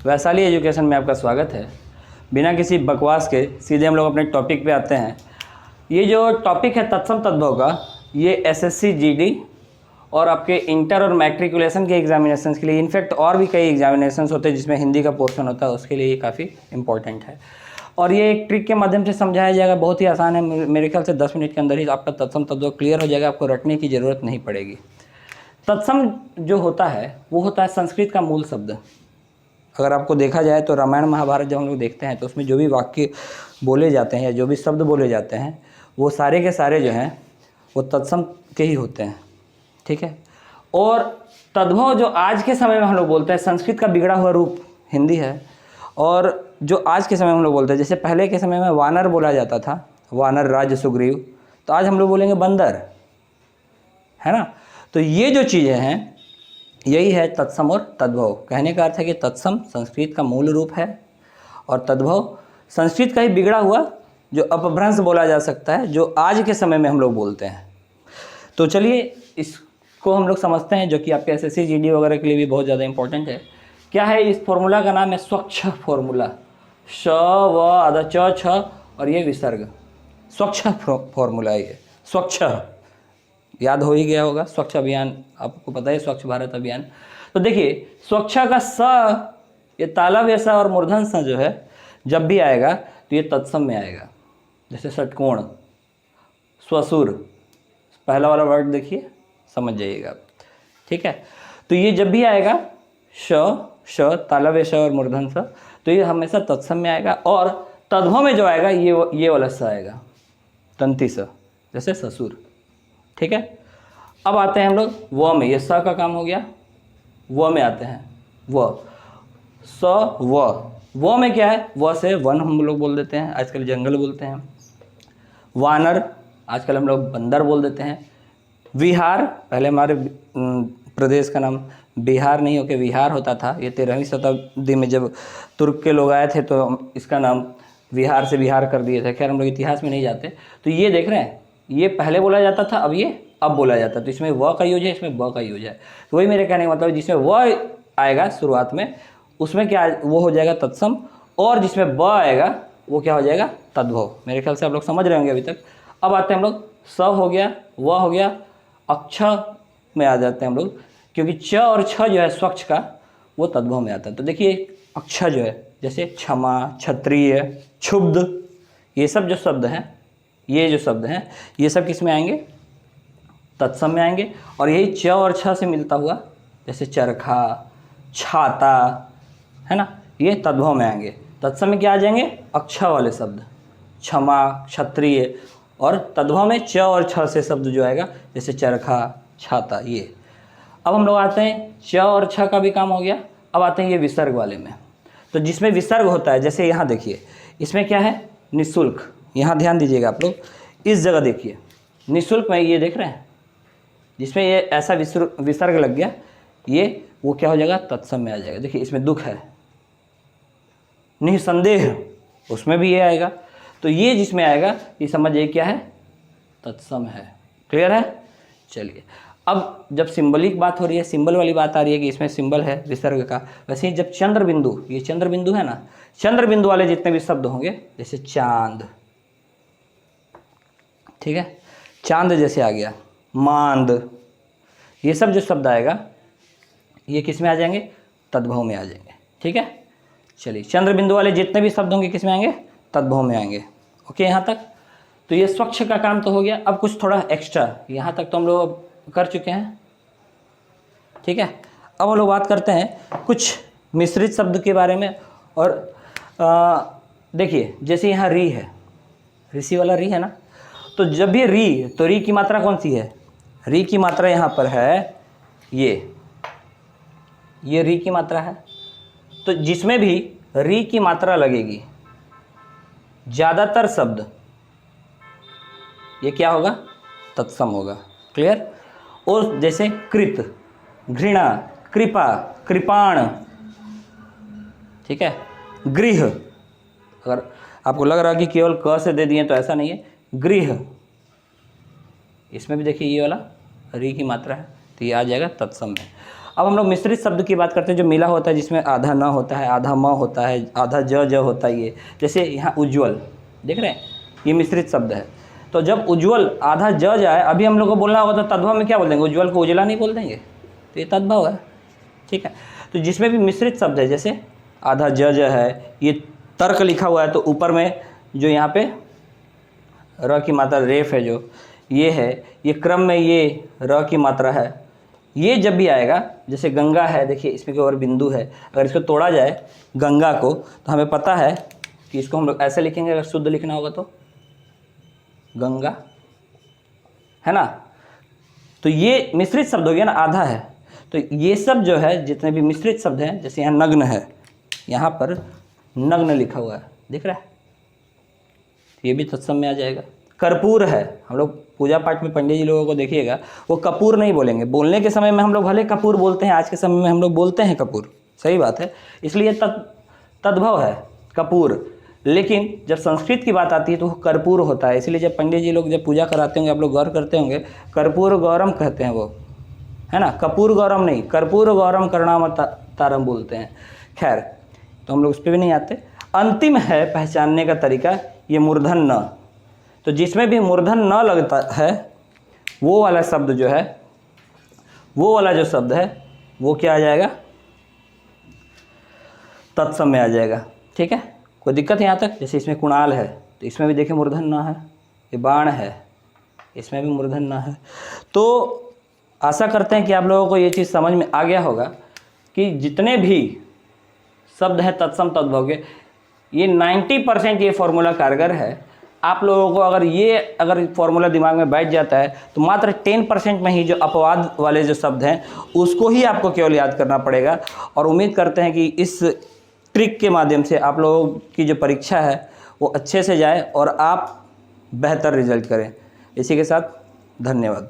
Vaishali education में आपका स्वागत है। बिना किसी बकवास के सीधे हम लोग अपने टॉपिक पे आते हैं। ये जो टॉपिक है तत्सम तद्भव का, ये एसएससी जीडी और आपके इंटर और मैट्रिकुलेशन के एग्जामिनेशन के लिए, इनफैक्ट और भी कई एग्जामिनेशन होते हैं जिसमें हिंदी का पोर्शन होता है, उसके लिए ये काफ़ी इंपॉर्टेंट है। और ये एक ट्रिक के माध्यम से समझाया जाएगा, बहुत ही आसान है। मेरे ख्याल से 10 मिनट के अंदर ही आपका तत्सम तद्भव क्लियर हो जाएगा, आपको रटने की ज़रूरत नहीं पड़ेगी। तत्सम जो होता है वो होता है संस्कृत का मूल शब्द। अगर आपको देखा जाए तो रामायण महाभारत जब हम लोग देखते हैं तो उसमें जो भी वाक्य बोले जाते हैं या जो भी शब्द बोले जाते हैं वो सारे के सारे जो हैं वो तत्सम के ही होते हैं, ठीक है। और तद्भव जो आज के समय में हम लोग बोलते हैं, संस्कृत का बिगड़ा हुआ रूप हिंदी है। और जो आज के समय में हम लोग बोलते हैं, जैसे पहले के समय में वानर बोला जाता था, वानर राज सुग्रीव, तो आज हम लोग बोलेंगे बंदर, है ना। तो ये जो चीज़ें हैं यही है तत्सम और तद्भव। कहने का अर्थ है कि तत्सम संस्कृत का मूल रूप है और तद्भव संस्कृत का ही बिगड़ा हुआ जो अपभ्रंश बोला जा सकता है, जो आज के समय में हम लोग बोलते हैं। तो चलिए इसको हम लोग समझते हैं, जो कि आपके एसएससी जीडी वगैरह के लिए भी बहुत ज़्यादा इंपॉर्टेंट है। क्या है इस फॉर्मूला का नाम है स्वच्छ फॉर्मूला। श व आधा च छ और ये विसर्ग, स्वच्छ फॉर्मूला। ये स्वच्छ याद हो ही गया होगा, स्वच्छ अभियान आपको पता है, स्वच्छ भारत अभियान। तो देखिए स्वच्छ का स, ये तालव्य ऐसा और मूर्धन स जो है जब भी आएगा तो ये तत्सम में आएगा। जैसे षटकोण, स्वसुर, पहला वाला वर्ड देखिए, समझ जाइएगा, ठीक है। तो ये जब भी आएगा श तालव्य श और मूर्धन स, तो ये हमेशा तत्सम में आएगा। और तद्भव में जो आएगा ये वाला स आएगा, तंती स, जैसे ससुर, ठीक है। अब आते हैं हम लोग व में, ये स का काम हो गया। व में आते हैं, व स व में क्या है, व से वन हम लोग बोल देते हैं, आजकल जंगल बोलते हैं। वानर आजकल हम लोग बंदर बोल देते हैं। विहार, पहले हमारे प्रदेश का नाम बिहार नहीं होकर विहार होता था। ये 13वीं शताब्दी में जब तुर्क के लोग आए थे तो इसका नाम विहार से बिहार कर दिए थे। खैर हम लोग इतिहास में नहीं जाते। तो ये देख रहे हैं, ये पहले बोला जाता था, अब बोला जाता है। तो इसमें व का यूज है, इसमें ब का यूज है। तो वही मेरे कहने का मतलब, जिसमें व आएगा शुरुआत में उसमें क्या वो हो जाएगा तत्सम, और जिसमें ब आएगा वो क्या हो जाएगा तद्भव। मेरे ख्याल से आप लोग समझ रहे होंगे अभी तक। अब आते हैं हम लोग, स हो गया, व हो गया, अक्ष में आ जाते हैं हम लोग, क्योंकि च और छ जो है स्वच्छ का वो तद्भव में आता है। तो देखिए अक्ष जो है, जैसे क्षमा, क्षत्रिय, क्षुब्ध, ये सब जो शब्द हैं, ये सब किस में आएंगे, तत्सम में आएंगे। और यही च और छ से मिलता हुआ, जैसे चरखा, छाता, है ना, ये तद्भव में आएंगे। तत्सम में क्या आ जाएंगे, अक्ष वाले शब्द, क्षमा, क्षत्रिय। और तद्भव में च और छ से शब्द जो आएगा, जैसे चरखा, छाता, ये। अब हम लोग आते हैं, च और छ का भी काम हो गया। अब आते हैं ये विसर्ग वाले में। तो जिसमें विसर्ग होता है, जैसे यहाँ देखिए, इसमें क्या है, निःशुल्क। यहाँ ध्यान दीजिएगा आप लोग, इस जगह देखिए, निःशुल्क में ये देख रहे हैं, जिसमें ये ऐसा विसर्ग लग गया, ये वो क्या हो जाएगा, तत्सम में आ जाएगा। देखिए इसमें दुख है, निसंदेह, उसमें भी ये आएगा। तो ये जिसमें आएगा ये समझिए क्या है, तत्सम है। क्लियर है। चलिए अब जब सिंबलिक बात हो रही है, सिंबल वाली बात आ रही है कि इसमें सिंबल है विसर्ग का, वैसे ही जब चंद्र बिंदु, ये चंद्र बिंदु है ना, चंद्र बिंदु वाले जितने भी शब्द होंगे, जैसे चांद, ठीक है, चांद जैसे आ गया, मांद, ये सब जो शब्द आएगा ये किस में आ जाएंगे, तद्भव में आ जाएंगे, ठीक है। चलिए चंद्र बिंदु वाले जितने भी शब्द होंगे किस में आएंगे, तद्भव में आएंगे। ओके, यहाँ तक तो ये स्वच्छ का काम तो हो गया। अब कुछ थोड़ा एक्स्ट्रा, यहाँ तक तो हम लोग कर चुके हैं, ठीक है। अब हम लोग बात करते हैं कुछ मिश्रित शब्द के बारे में। और देखिए जैसे यहाँ री है, ऋषि वाला री है ना, तो जब भी री, तो री की मात्रा कौन सी है, री की मात्रा यहाँ पर है ये री की मात्रा है। तो जिसमें भी री की मात्रा लगेगी, ज़्यादातर शब्द ये क्या होगा, तत्सम होगा। क्लियर। और जैसे कृत, घृणा, कृपा, कृपाण, ठीक है, गृह, अगर आपको लग रहा है कि केवल क से दे दिए तो ऐसा नहीं है, गृह, इसमें भी देखिए ये वाला री की मात्रा है, तो ये आ जाएगा तत्सम में। अब हम लोग मिश्रित शब्द की बात करते हैं, जो मिला होता है, जिसमें आधा न होता है, आधा म होता है, आधा ज होता है। ये जैसे यहाँ उज्ज्वल, देख रहे हैं, ये मिश्रित शब्द है। तो जब उज्ज्वल आधा ज आए, अभी हम लोग को बोलना होगा तो तद्भव में क्या बोल देंगे, उज्ज्वल को उजला नहीं बोल देंगे, तो ये तद्भव है, ठीक है। तो जिसमें भी मिश्रित शब्द है, जैसे आधा ज है, ये तर्क लिखा हुआ है, तो ऊपर में जो यहाँ पे र की मात्रा रेफ है, जो ये है, ये क्रम में ये र की मात्रा है, ये जब भी आएगा, जैसे गंगा है, देखिए इसमें कोई और बिंदु है, अगर इसको तोड़ा जाए गंगा को, तो हमें पता है कि इसको हम लोग ऐसे लिखेंगे, अगर शुद्ध लिखना होगा तो गंगा, है ना। तो ये मिश्रित शब्द हो गया ना, आधा है। तो ये सब जो है, जितने भी मिश्रित शब्द हैं, जैसे यहाँ नग्न है, यहाँ पर नग्न लिखा हुआ है, दिख रहा है, ये भी तत्सम में आ जाएगा। कर्पूर है, हम लोग पूजा पाठ में पंडित जी लोगों को देखिएगा, वो कपूर नहीं बोलेंगे, बोलने के समय में हम लोग भले कपूर बोलते हैं, आज के समय में हम लोग बोलते हैं कपूर, सही बात है, इसलिए तद्भव है कपूर। लेकिन जब संस्कृत की बात आती है तो वो कर्पूर होता है, इसलिए जब पंडित जी लोग जब पूजा कराते होंगे, आप लोग गौर करते होंगे, कर्पूर गौरम कहते हैं वो, है ना, कपूर गौरम नहीं, कर्पूर गौरम करणाम तारम बोलते हैं। खैर, तो हम लोग उस पर भी नहीं आते। अंतिम है पहचानने का तरीका, ये मूर्धन न, तो जिसमें भी मूर्धन न लगता है, वो वाला शब्द जो है, वो वाला जो शब्द है, वो क्या आ जाएगा, तत्सम में आ जाएगा, ठीक है। कोई दिक्कत यहाँ तक? जैसे इसमें कुणाल है, तो इसमें भी देखिए मूर्धन न है, ये बाण है, इसमें भी मूर्धन न है। तो आशा करते हैं कि आप लोगों को ये चीज़ समझ में आ गया होगा कि जितने भी शब्द हैं तत्सम तद्भव के, ये 90% ये फॉर्मूला कारगर है। आप लोगों को अगर फॉर्मूला दिमाग में बैठ जाता है, तो मात्र 10% में ही जो अपवाद वाले जो शब्द हैं, उसको ही आपको केवल याद करना पड़ेगा। और उम्मीद करते हैं कि इस ट्रिक के माध्यम से आप लोगों की जो परीक्षा है वो अच्छे से जाए और आप बेहतर रिजल्ट करें। इसी के साथ धन्यवाद।